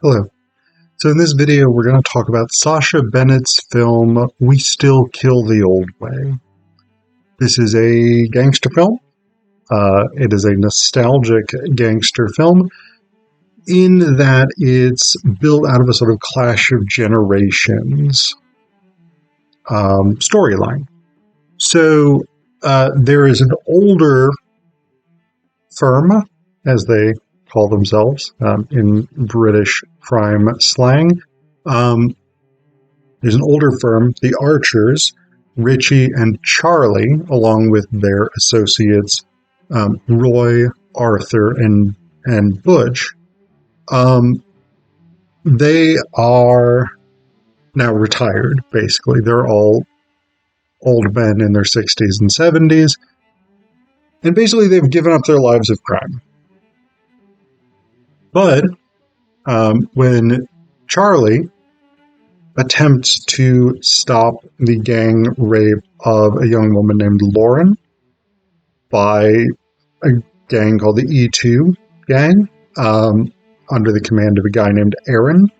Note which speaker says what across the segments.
Speaker 1: Hello. So in this video, we're going to talk about Sacha Bennett's film, We Still Kill the Old Way. This is a gangster film. It is a nostalgic gangster film in that it's built out of a sort of clash of generations storyline. So there is an older firm, as they call themselves in British crime slang. There's an older firm, the Archers, Richie and Charlie, along with their associates, Roy, Arthur, and Butch. They are now retired, basically. They're all old men in their 60s and 70s. And basically they've given up their lives of crime. But when Charlie attempts to stop the gang rape of a young woman named Lauren by a gang called the E2 gang, under the command of a guy named Aaron,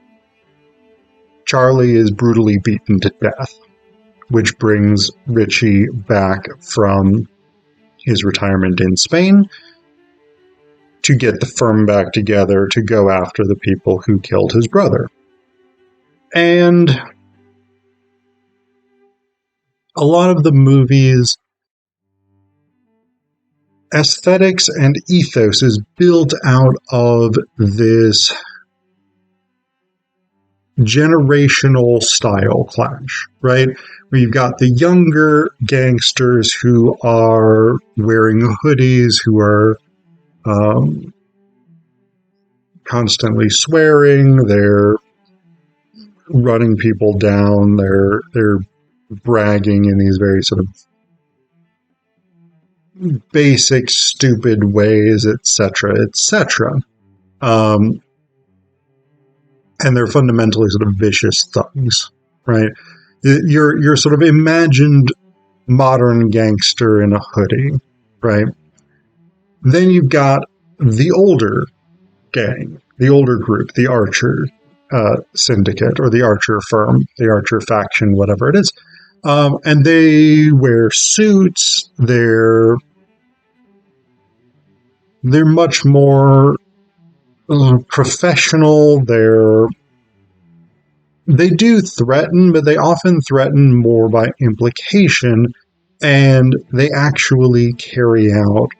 Speaker 1: Charlie is brutally beaten to death, which brings Richie back from his retirement in Spain to get the firm back together to go after the people who killed his brother. And a lot of the movie's aesthetics and ethos is built out of this generational style clash, right? Where you've got the younger gangsters who are wearing hoodies, who are constantly swearing, they're running people down, they're bragging in these very sort of basic, stupid ways, etc., etc. And they're fundamentally sort of vicious thugs, right? Your sort of imagined modern gangster in a hoodie, right? Then you've got the older gang, the older group, the Archer syndicate, or the Archer firm, the Archer faction, whatever it is. And they wear suits. They're much more professional. They do threaten, but they often threaten more by implication, and they actually carry out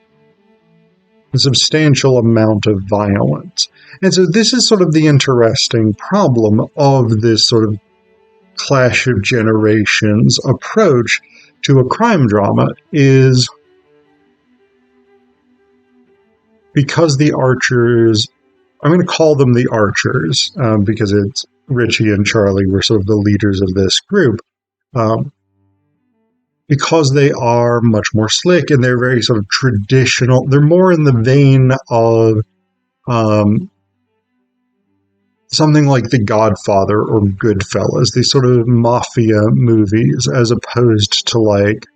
Speaker 1: a substantial amount of violence. And so this is sort of the interesting problem of this sort of clash of generations approach to a crime drama, is because the Archers, I'm going to call them the Archers, because it's Richie and Charlie were sort of the leaders of this group, because they are much more slick and they're very sort of traditional. They're more in the vein of something like The Godfather or Goodfellas, these sort of mafia movies, as opposed to like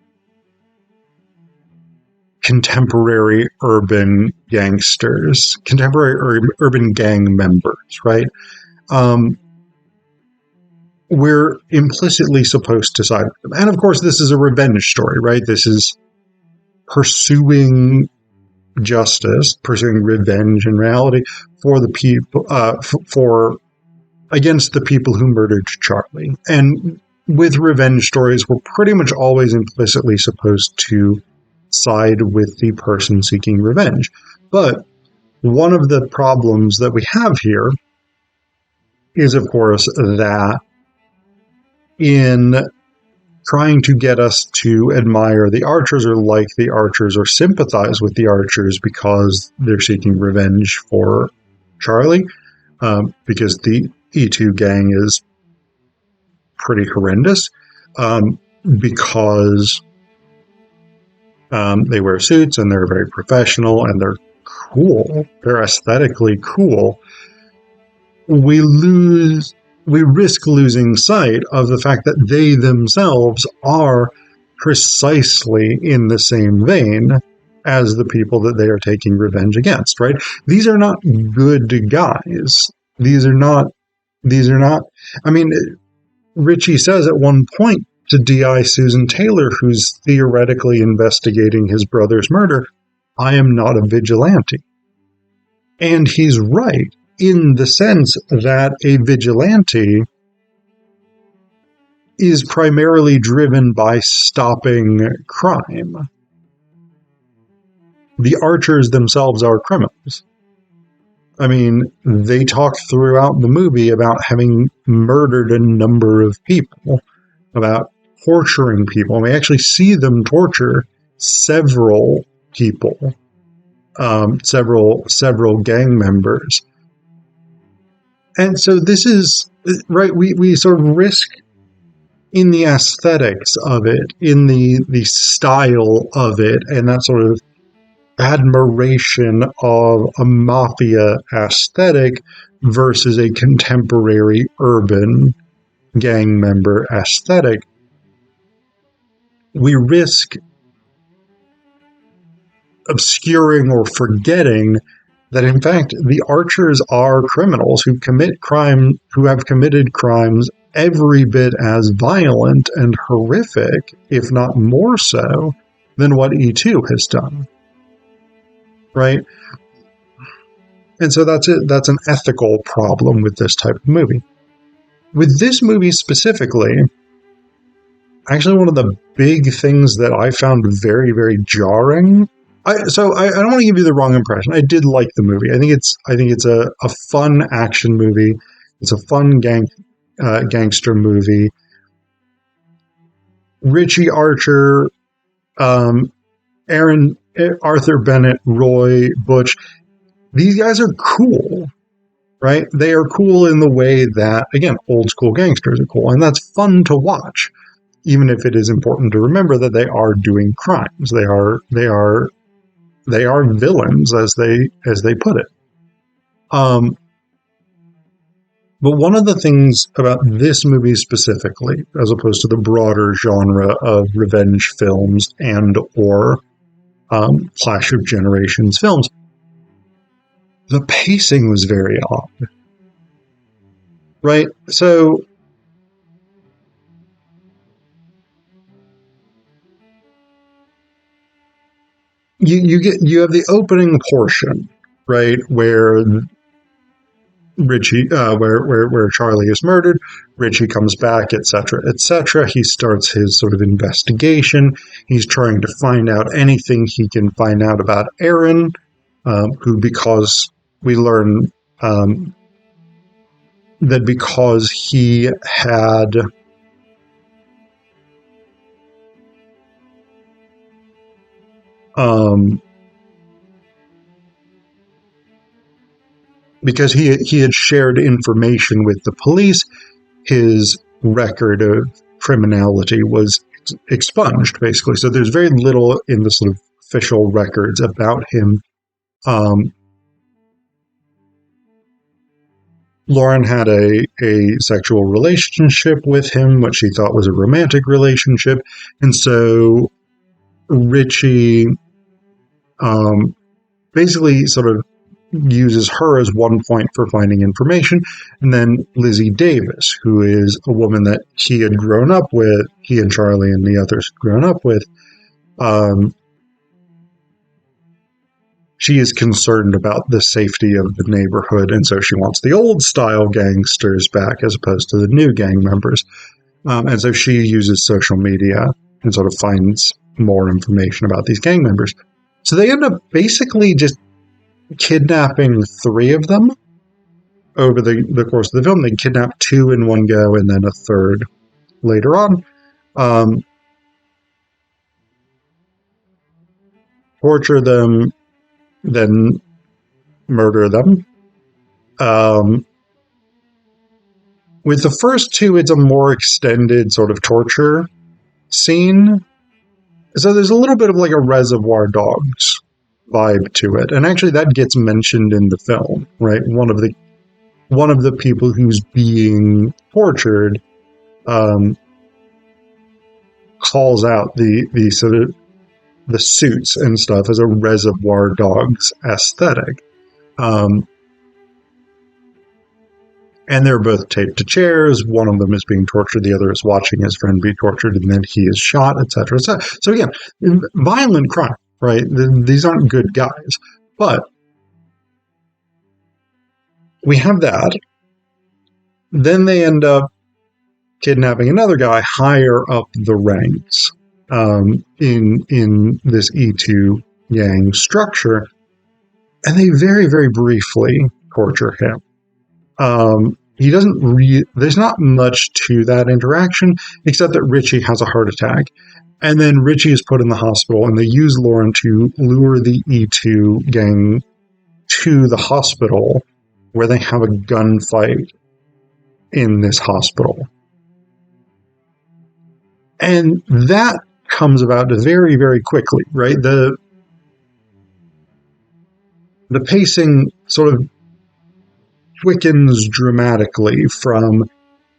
Speaker 1: contemporary urban gangsters, contemporary urban gang members, right? We're implicitly supposed to side with them. And of course, this is a revenge story, right? This is pursuing justice, pursuing revenge in reality for the people, against the people who murdered Charlie. And with revenge stories, we're pretty much always implicitly supposed to side with the person seeking revenge. But one of the problems that we have here is, of course, that in trying to get us to admire the Archers or like the Archers or sympathize with the Archers because they're seeking revenge for Charlie, because the E2 gang is pretty horrendous, because they wear suits and they're very professional and they're cool, they're aesthetically cool, we risk losing sight of the fact that they themselves are precisely in the same vein as the people that they are taking revenge against, right? These are not good guys. These are not, these are not, I mean, Richie says at one point to DI Susan Taylor, who's theoretically investigating his brother's murder, I am not a vigilante. And he's right in the sense that a vigilante is primarily driven by stopping crime. The archers themselves are criminals. I mean, they talk throughout the movie about having murdered a number of people, about torturing people. And we actually see them torture several people, several gang members. And so this is, right, we sort of risk in the aesthetics of it, in the style of it, and that sort of admiration of a mafia aesthetic versus a contemporary urban gang member aesthetic. We risk obscuring or forgetting that, in fact, the archers are criminals who commit crime, who have committed crimes every bit as violent and horrific, if not more so, than what E2 has done. Right? And so that's it. That's an ethical problem with this type of movie. With this movie specifically, actually one of the big things that I found very, very jarring. I don't want to give you the wrong impression. I did like the movie. I think it's a fun action movie. It's a fun gangster movie. Richie Archer, Arthur Bennett, Roy, Butch, these guys are cool, right? They are cool in the way that, again, old school gangsters are cool, and that's fun to watch, even if it is important to remember that they are doing crimes. They are villains, as they put it. But one of the things about this movie specifically, as opposed to the broader genre of revenge films and or Clash of Generations films, the pacing was very odd. Right? So you have the opening portion, right, where Richie, where Charlie is murdered, Richie comes back, etc., etc. He starts his sort of investigation. He's trying to find out anything he can find out about Aaron, who, because we learn that because he had because he had shared information with the police, his record of criminality was expunged, basically. So there's very little in the sort of official records about him. Lauren had a sexual relationship with him, what she thought was a romantic relationship. And so Richie basically sort of uses her as one point for finding information. And then Lizzie Davis, who is a woman that he had grown up with, he and Charlie and the others had grown up with, she is concerned about the safety of the neighborhood, and so she wants the old-style gangsters back as opposed to the new gang members. And so she uses social media and sort of finds more information about these gang members. So they end up basically just kidnapping 3 of them over the course of the film. They kidnap 2 in one go and then a third later on. Torture them, then murder them. With the first 2, it's a more extended sort of torture scene. So there's a little bit of like a Reservoir Dogs vibe to it. And actually that gets mentioned in the film, right? One of the people who's being tortured calls out the sort of the suits and stuff as a Reservoir Dogs aesthetic. And they're both taped to chairs. One of them is being tortured. The other is watching his friend be tortured, and then he is shot, etc. So again, violent crime, right? These aren't good guys. But we have that. Then they end up kidnapping another guy higher up the ranks in this E2 gang structure, and they very, very briefly torture him. He doesn't there's not much to that interaction, except that Richie has a heart attack. And then Richie is put in the hospital, and they use Lauren to lure the E2 gang to the hospital, where they have a gunfight in this hospital. And that comes about very, very quickly, right? The pacing sort of quickens dramatically from,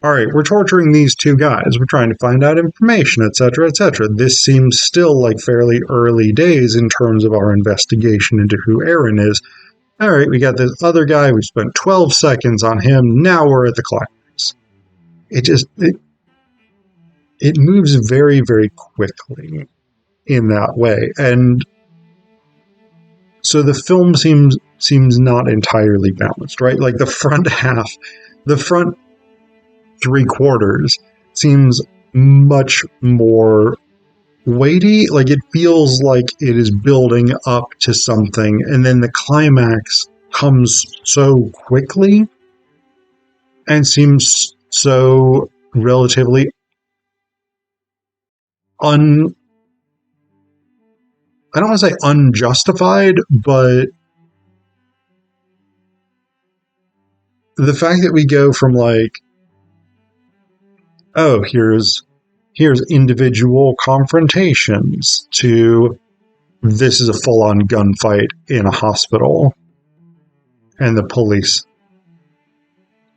Speaker 1: all right, we're torturing these two guys, we're trying to find out information, etc., etc. This seems still like fairly early days in terms of our investigation into who Aaron is. All right, we got this other guy, we spent 12 seconds on him, now we're at the climax. It moves very, very quickly in that way. And so the film seems not entirely balanced, right? Like the front half, the front 3/4 seems much more weighty. Like it feels like it is building up to something, and then the climax comes so quickly and seems so relatively I don't want to say unjustified, but the fact that we go from like, oh, here's individual confrontations to this is a full-on gunfight in a hospital, and the police,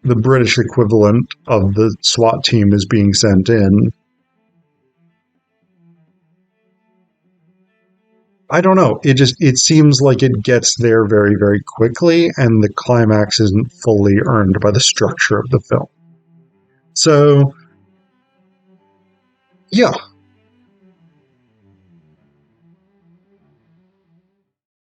Speaker 1: the British equivalent of the SWAT team, is being sent in. I don't know. It seems like it gets there very, very quickly, and the climax isn't fully earned by the structure of the film. So, yeah,